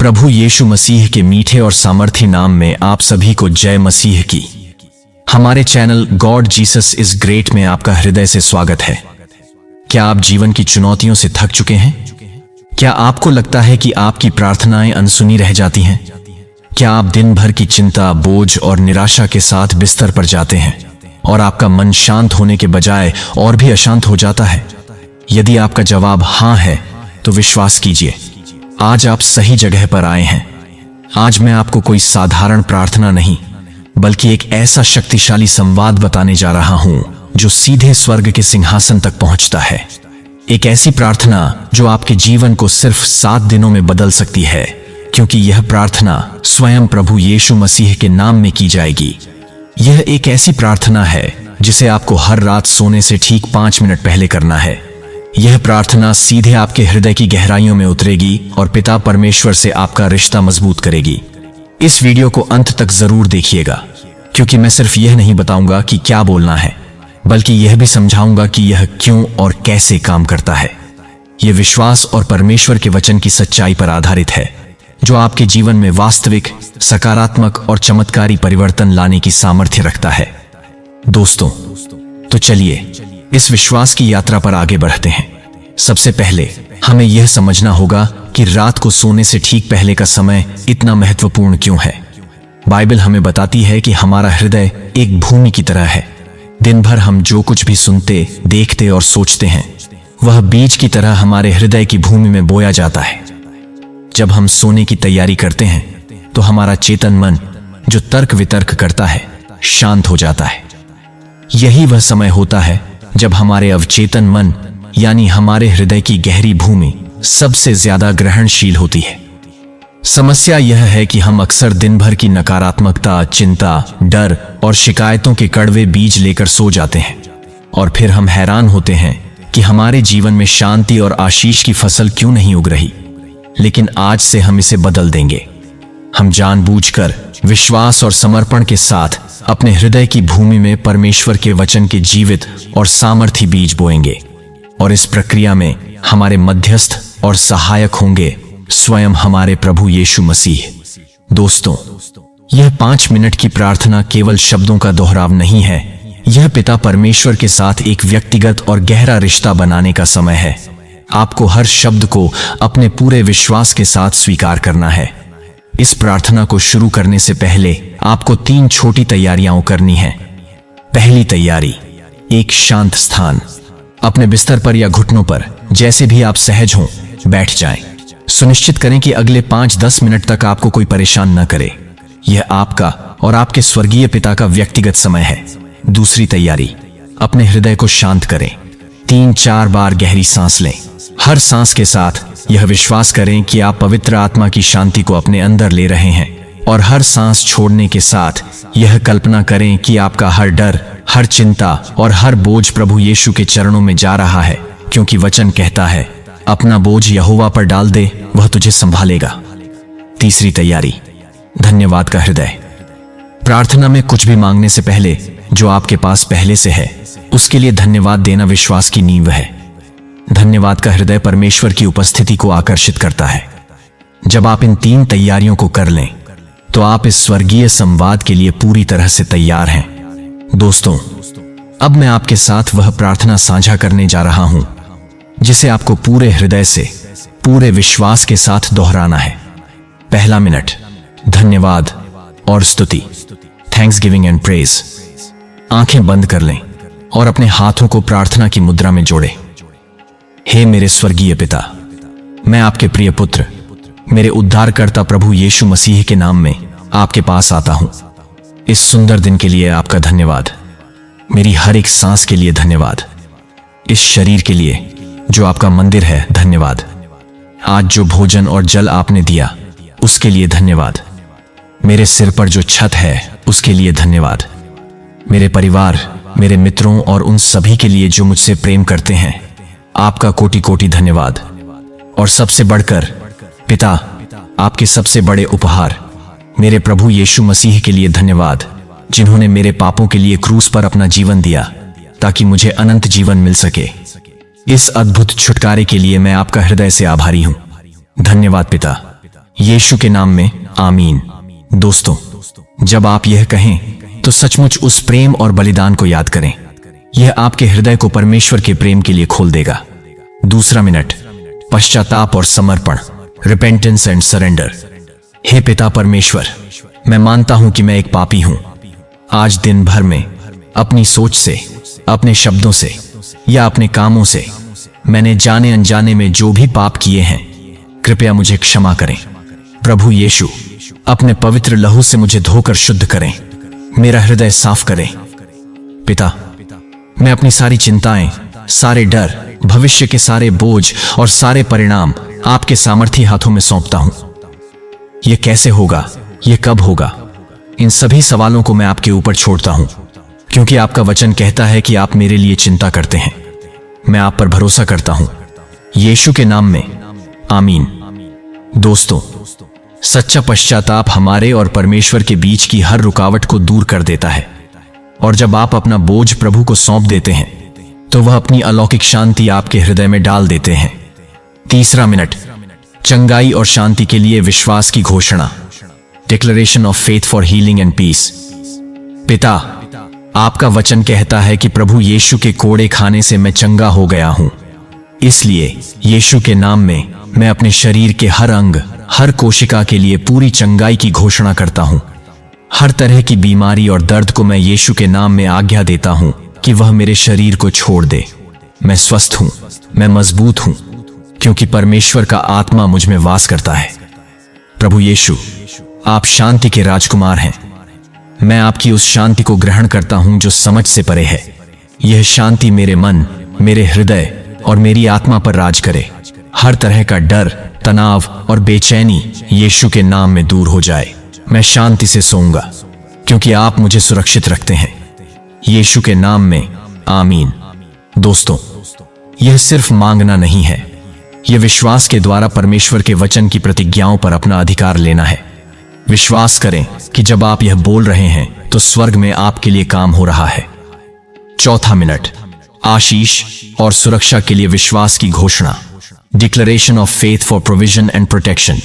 प्रभु यीशु मसीह के मीठे और सामर्थी नाम में आप सभी को जय मसीह की। हमारे channel God Jesus is great में आपका हृदय से स्वागत है। क्या आप जीवन की चुनौतियों से थक चुके हैं? क्या आपको लगता है कि आपकी प्रार्थनाएं अनसुनी रह जाती हैं? क्या आप दिन भर की चिंता, बोझ और निराशा के साथ बिस्तर पर जाते हैं और आपका मन शांत होने के बजाय और भी अशांत हो जाता है? यदि आपका जवाब हाँ है तो विश्वास कीजिए, आज आप सही जगह पर आए हैं। आज मैं आपको कोई साधारण प्रार्थना नहीं बल्कि एक ऐसा शक्तिशाली संवाद बताने जा रहा हूं जो सीधे स्वर्ग के सिंहासन तक पहुंचता है। एक ऐसी प्रार्थना जो आपके जीवन को सिर्फ 7 दिनों में बदल सकती है, क्योंकि यह प्रार्थना स्वयं प्रभु यीशु मसीह के नाम में की जाएगी। यह एक ऐसी प्रार्थना है जिसे आपको हर रात सोने से ठीक 5 मिनट पहले करना है। यह प्रार्थना सीधे आपके हृदय की गहराइयों में उतरेगी और पिता परमेश्वर से आपका रिश्ता मजबूत करेगी। इस वीडियो को अंत तक जरूर देखिएगा, क्योंकि मैं सिर्फ यह नहीं बताऊंगा कि क्या बोलना है, बल्कि यह भी समझाऊंगा कि यह क्यों और कैसे काम करता है। यह विश्वास और परमेश्वर के वचन की सच्चाई पर आधारित है, जो आपके जीवन में वास्तविक, सकारात्मक और चमत्कारी परिवर्तन लाने की सामर्थ्य रखता है। दोस्तों, तो चलिए इस विश्वास की यात्रा पर आगे बढ़ते हैं। सबसे पहले हमें यह समझना होगा कि रात को सोने से ठीक पहले का समय इतना महत्वपूर्ण क्यों है। बाइबल हमें बताती है कि हमारा हृदय एक भूमि की तरह है। दिन भर हम जो कुछ भी सुनते, देखते और सोचते हैं, वह बीज की तरह हमारे हृदय की भूमि में बोया जाता है। जब हम सोने की तैयारी करते हैं तो हमारा चेतन मन, जो तर्क वितर्क करता है, शांत हो जाता है। यही वह समय होता है जब हमारे अवचेतन मन यानी हमारे हृदय की गहरी भूमि सबसे ज्यादा ग्रहणशील होती है। समस्या यह है कि हम अक्सर दिन भर की नकारात्मकता, चिंता, डर और शिकायतों के कड़वे बीज लेकर सो जाते हैं, और फिर हम हैरान होते हैं कि हमारे जीवन में शांति और आशीष की फसल क्यों नहीं उग रही। लेकिन आज से हम इसे बदल देंगे। हम जानबूझकर, विश्वास और समर्पण के साथ अपने हृदय की भूमि में परमेश्वर के वचन के जीवित और सामर्थी बीज बोएंगे, और इस प्रक्रिया में हमारे मध्यस्थ और सहायक होंगे स्वयं हमारे प्रभु यीशु मसीह। दोस्तों, यह 5 मिनट की प्रार्थना केवल शब्दों का दोहराव नहीं है। यह पिता परमेश्वर के साथ एक व्यक्तिगत और गहरा रिश्ता बनाने का समय है। आपको हर शब्द को अपने पूरे विश्वास के साथ स्वीकार करना है। इस प्रार्थना को शुरू करने से पहले आपको 3 छोटी तैयारियां करनी है। पहली तैयारी, एक शांत स्थान। अपने बिस्तर पर या घुटनों पर, जैसे भी आप सहज हों, बैठ जाएं। सुनिश्चित करें कि अगले 5-10 मिनट तक आपको कोई परेशान न करे। यह आपका और आपके स्वर्गीय पिता का व्यक्तिगत समय है। दूसरी तैयारी, अपने हृदय को शांत करें। 3-4 बार गहरी सांस लें। हर सांस के साथ यह विश्वास करें कि आप पवित्र आत्मा की शांति को अपने अंदर ले रहे हैं, और हर सांस छोड़ने के साथ यह कल्पना करें कि आपका हर डर, हर चिंता और हर बोझ प्रभु यीशु के चरणों में जा रहा है, क्योंकि वचन कहता है, अपना बोझ यहोवा पर डाल दे, वह तुझे संभालेगा। तीसरी तैयारी, धन्यवाद का हृदय। प्रार्थना में कुछ भी मांगने से पहले जो आपके पास पहले से है, उसके लिए धन्यवाद देना विश्वास की नींव है। धन्यवाद का हृदय परमेश्वर की उपस्थिति को आकर्षित करता है। जब आप इन 3 तैयारियों को कर लें तो आप इस स्वर्गीय संवाद के लिए पूरी तरह से तैयार हैं। दोस्तों, अब मैं आपके साथ वह प्रार्थना साझा करने जा रहा हूं जिसे आपको पूरे हृदय से, पूरे विश्वास के साथ दोहराना है। पहला मिनट, धन्यवाद और स्तुति, थैंक्सगिविंग एंड प्रेज। आंखें बंद कर लें और अपने हाथों को प्रार्थना की मुद्रा में जोड़ें। हे मेरे स्वर्गीय पिता, मैं आपके प्रिय पुत्र, मेरे उद्धारकर्ता प्रभु यीशु मसीह के नाम में आपके पास आता हूं। इस सुंदर दिन के लिए आपका धन्यवाद। मेरी हर एक सांस के लिए धन्यवाद। इस शरीर के लिए जो आपका मंदिर है, धन्यवाद। आज जो भोजन और जल आपने दिया, उसके लिए धन्यवाद। मेरे सिर पर जो छत है, उसके लिए धन्यवाद। मेरे परिवार, मेरे मित्रों और उन सभी के लिए जो मुझसे प्रेम करते हैं, आपका कोटि कोटि धन्यवाद। और सबसे बढ़कर पिता, आपके सबसे बड़े उपहार, मेरे प्रभु यीशु मसीह के लिए धन्यवाद, जिन्होंने मेरे पापों के लिए क्रूस पर अपना जीवन दिया ताकि मुझे अनंत जीवन मिल सके। इस अद्भुत छुटकारे के लिए मैं आपका हृदय से आभारी हूं। धन्यवाद पिता। यीशु के नाम में आमीन। दोस्तों, जब आप यह कहें तो सचमुच उस प्रेम और बलिदान को याद करें। यह आपके हृदय को परमेश्वर के प्रेम के लिए खोल देगा। दूसरा मिनट, पश्चाताप और समर्पण, रिपेंटेंस एंड सरेंडर। हे पिता परमेश्वर, मैं मानता हूं कि मैं एक पापी हूं। आज दिन भर में अपनी सोच से, अपने शब्दों से या अपने कामों से मैंने जाने अनजाने में जो भी पाप किए हैं, कृपया मुझे क्षमा करें। प्रभु यीशु, अपने पवित्र लहू से मुझे धोकर शुद्ध करें, मेरा हृदय साफ करें। पिता, मैं अपनी सारी चिंताएं, सारे डर, भविष्य के सारे बोझ और सारे परिणाम आपके सामर्थी हाथों में सौंपता हूं। यह कैसे होगा, यह कब होगा, इन सभी सवालों को मैं आपके ऊपर छोड़ता हूं, क्योंकि आपका वचन कहता है कि आप मेरे लिए चिंता करते हैं। मैं आप पर भरोसा करता हूं। यीशु के नाम में आमीन। दोस्तों, सच्चा पश्चाताप हमारे और परमेश्वर के बीच की हर रुकावट को दूर कर देता है, और जब आप अपना बोझ प्रभु को सौंप देते हैं तो वह अपनी अलौकिक शांति आपके हृदय में डाल देते हैं। तीसरा मिनट, चंगाई और शांति के लिए विश्वास की घोषणा, declaration of faith for healing and peace. पिता, आपका वचन कहता है कि प्रभु यीशु के कोड़े खाने से मैं चंगा हो गया हूं। इसलिए यीशु के नाम में मैं अपने शरीर के हर अंग, हर कोशिका के लिए पूरी चंगाई की घोषणा करता हूं। हर तरह की बीमारी और दर्द को मैं यीशु के नाम में आज्ञा देता हूं कि वह मेरे शरीर को छोड़ दे। मैं स्वस्थ हूं, मैं मजबूत हूं, क्योंकि परमेश्वर का आत्मा मुझ में वास करता है। प्रभु यीशु, आप शांति के राजकुमार हैं। मैं आपकी उस शांति को ग्रहण करता हूं जो समझ से परे है। यह शांति मेरे मन, मेरे हृदय और मेरी आत्मा पर राज करे। हर तरह का डर, तनाव और बेचैनी यीशु के नाम में दूर हो जाए। मैं शांति से सोऊंगा, क्योंकि आप मुझे सुरक्षित रखते हैं। यीशु के नाम में आमीन। दोस्तों, यह सिर्फ मांगना नहीं है, यह विश्वास के द्वारा परमेश्वर के वचन की प्रतिज्ञाओं पर अपना अधिकार लेना है। विश्वास करें कि जब आप यह बोल रहे हैं तो स्वर्ग में आपके लिए काम हो रहा है। चौथा मिनट, आशीष और सुरक्षा के लिए विश्वास की घोषणा, declaration of faith for provision and protection.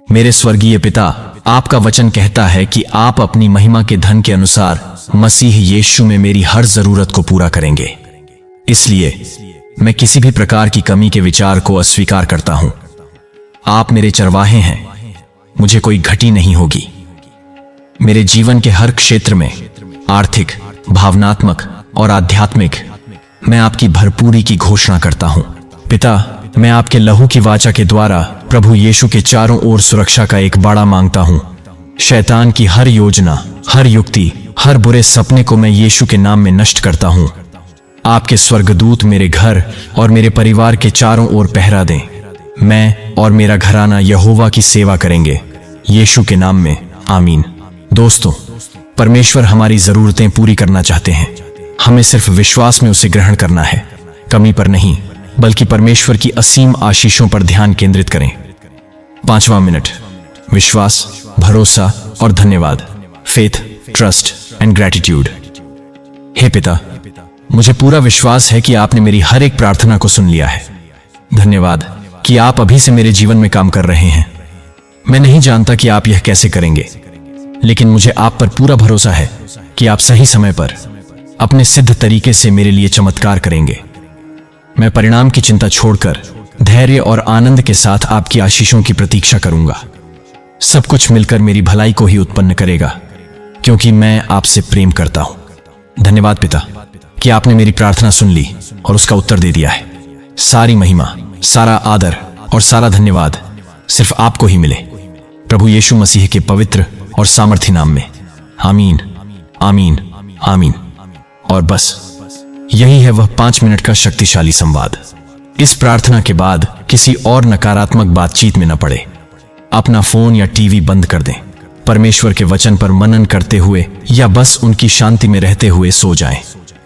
मेरे स्वर्गीय पिता, आपका वचन कहता है कि आप अपनी महिमा के धन के अनुसार मसीह यीशु में मेरी हर जरूरत को पूरा करेंगे। इसलिए मैं किसी भी प्रकार की कमी के विचार को अस्वीकार करता हूं। आप मेरे चरवाहे हैं, मुझे कोई घटी नहीं होगी। मेरे जीवन के हर क्षेत्र में, आर्थिक, भावनात्मक और आध्यात्मिक, मैं आपकी भरपूरी की घोषणा करता हूं। पिता, मैं आपके लहू की वाचा के द्वारा प्रभु यीशु के चारों ओर सुरक्षा का एक बाड़ा मांगता हूं। शैतान की हर योजना, हर युक्ति, हर बुरे सपने को मैं यीशु के नाम में नष्ट करता हूं। आपके स्वर्गदूत मेरे घर और मेरे परिवार के चारों ओर पहरा दें। मैं और मेरा घराना यहोवा की सेवा करेंगे। यीशु के नाम में आमीन। दोस्तों, परमेश्वर हमारी जरूरतें पूरी करना चाहते हैं। हमें सिर्फ विश्वास में उसे ग्रहण करना है, कमी पर नहीं, बल्कि परमेश्वर की असीम आशीषों पर ध्यान केंद्रित करें। पांचवा मिनट, विश्वास, भरोसा और धन्यवाद, फेथ, ट्रस्ट एंड ग्रैटिट्यूड। हे पिता, मुझे पूरा विश्वास है कि आपने मेरी हर एक प्रार्थना को सुन लिया है। धन्यवाद कि आप अभी से मेरे जीवन में काम कर रहे हैं। मैं नहीं जानता कि आप यह कैसे करेंगे, लेकिन मुझे आप पर पूरा भरोसा है कि आप सही समय पर अपने सिद्ध तरीके से मेरे लिए चमत्कार करेंगे। मैं परिणाम की चिंता छोड़कर धैर्य और आनंद के साथ आपकी आशीषों की प्रतीक्षा करूंगा। सब कुछ मिलकर मेरी भलाई को ही उत्पन्न करेगा, क्योंकि मैं आपसे प्रेम करता हूं। धन्यवाद पिता कि आपने मेरी प्रार्थना सुन ली और उसका उत्तर दे दिया है। सारी महिमा, सारा आदर और सारा धन्यवाद सिर्फ आपको ही मिले, प्रभु यीशु मसीह के पवित्र और सामर्थी नाम में। आमीन, आमीन, आमीन। और बस यही है वह 5 मिनट का शक्तिशाली संवाद। इस प्रार्थना के बाद किसी और नकारात्मक बातचीत में न पड़े। अपना फोन या टीवी बंद कर दें। परमेश्वर के वचन पर मनन करते हुए या बस उनकी शांति में रहते हुए सो जाएं।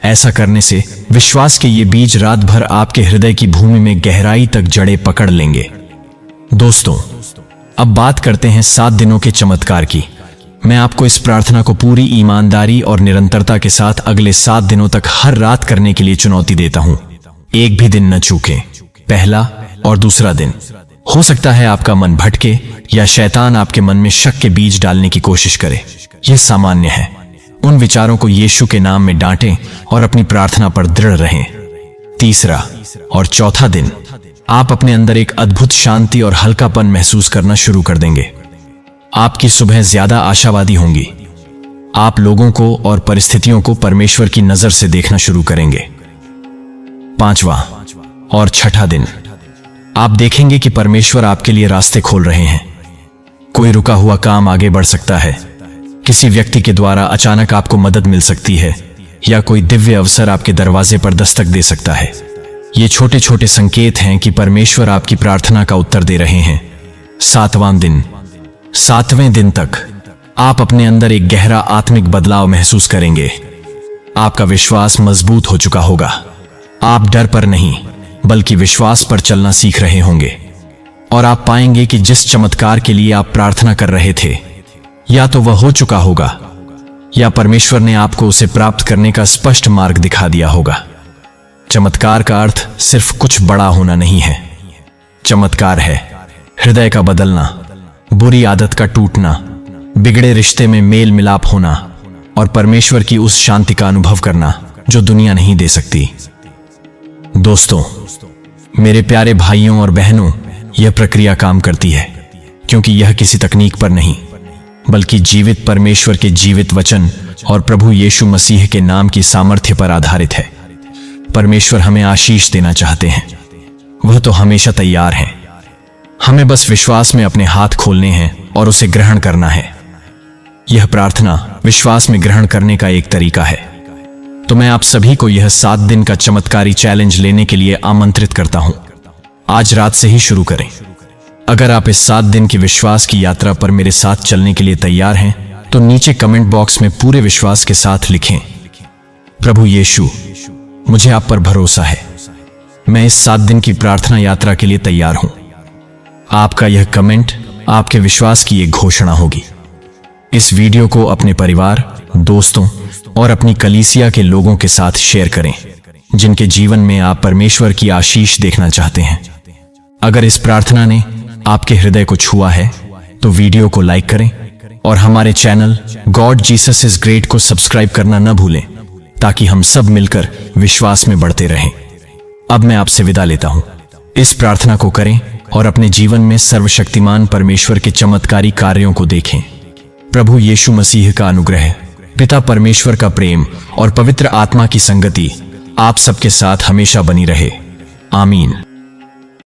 ऐसा करने से विश्वास के ये बीज रात भर आपके हृदय की भूमि में गहराई तक जड़ें पकड़ लेंगे। दोस्तों, अब बात करते हैं 7 दिनों के चमत्कार की। मैं आपको इस प्रार्थना को पूरी ईमानदारी और निरंतरता के साथ अगले 7 दिनों तक हर रात करने के लिए चुनौती देता हूं। एक भी दिन न चूकें। पहला और दूसरा दिन, हो सकता है आपका मन भटके या शैतान आपके मन में शक के बीज डालने की कोशिश करे। यह सामान्य है। उन विचारों को यीशु के नाम में डांटें और अपनी प्रार्थना पर दृढ़ रहें। तीसरा और चौथा दिन आप अपने अंदर एक अद्भुत शांति और हल्कापन महसूस करना शुरू कर देंगे। आपकी सुबह ज्यादा आशावादी होंगी। आप लोगों को और परिस्थितियों को परमेश्वर की नजर से देखना शुरू करेंगे। पांचवा और छठा दिन आप देखेंगे कि परमेश्वर आपके लिए रास्ते खोल रहे हैं। कोई रुका हुआ काम आगे बढ़ सकता है। किसी व्यक्ति के द्वारा अचानक आपको मदद मिल सकती है या कोई दिव्य अवसर आपके दरवाजे पर दस्तक दे सकता है। ये छोटे छोटे संकेत हैं कि परमेश्वर आपकी प्रार्थना का उत्तर दे रहे हैं। सातवें दिन तक आप अपने अंदर एक गहरा आत्मिक बदलाव महसूस करेंगे। आपका विश्वास मजबूत हो चुका होगा। आप डर पर नहीं बल्कि विश्वास पर चलना सीख रहे होंगे और आप पाएंगे कि जिस चमत्कार के लिए आप प्रार्थना कर रहे थे या तो वह हो चुका होगा या परमेश्वर ने आपको उसे प्राप्त करने का स्पष्ट मार्ग दिखा दिया होगा। चमत्कार का अर्थ सिर्फ कुछ बड़ा होना नहीं है। चमत्कार है हृदय का बदलना, बुरी आदत का टूटना, बिगड़े रिश्ते में मेल मिलाप होना और परमेश्वर की उस शांति का अनुभव करना जो दुनिया नहीं दे सकती। दोस्तों, मेरे प्यारे भाइयों और बहनों, यह प्रक्रिया काम करती है क्योंकि यह किसी तकनीक पर नहीं बल्कि जीवित परमेश्वर के जीवित वचन और प्रभु यीशु मसीह के नाम की सामर्थ्य पर आधारित है। परमेश्वर हमें आशीष देना चाहते हैं। वह तो हमेशा तैयार हैं। हमें बस विश्वास में अपने हाथ खोलने हैं और उसे ग्रहण करना है। यह प्रार्थना विश्वास में ग्रहण करने का एक तरीका है। तो मैं आप सभी को यह 7 दिन का चमत्कारी चैलेंज लेने के लिए आमंत्रित करता हूं। आज रात से ही शुरू करें। अगर आप इस 7 दिन की विश्वास की यात्रा पर मेरे साथ चलने के लिए तैयार हैं तो नीचे कमेंट बॉक्स में पूरे विश्वास के साथ लिखें, प्रभु यीशु, मुझे आप पर भरोसा है। मैं इस 7 दिन की प्रार्थना यात्रा के लिए तैयार हूं। आपका यह कमेंट आपके विश्वास की एक घोषणा होगी। इस वीडियो को अपने परिवार, दोस्तों और अपनी कलीसिया के लोगों के साथ शेयर करें जिनके जीवन में आप परमेश्वर की आशीष देखना चाहते हैं। अगर इस प्रार्थना ने आपके हृदय को छुआ है तो वीडियो को लाइक करें और हमारे channel God Jesus is great को सब्सक्राइब करना न भूलें ताकि हम सब मिलकर विश्वास में बढ़ते रहें। अब मैं आपसे विदा लेता हूं। इस प्रार्थना को करें और अपने जीवन में सर्वशक्तिमान परमेश्वर के चमत्कारी कार्यों को देखें। प्रभु यीशु मसीह का अनुग्रह, पिता परमेश्वर का प्रेम और पवित्र आत्मा की संगति आप सबके साथ हमेशा बनी रहे। आमीन।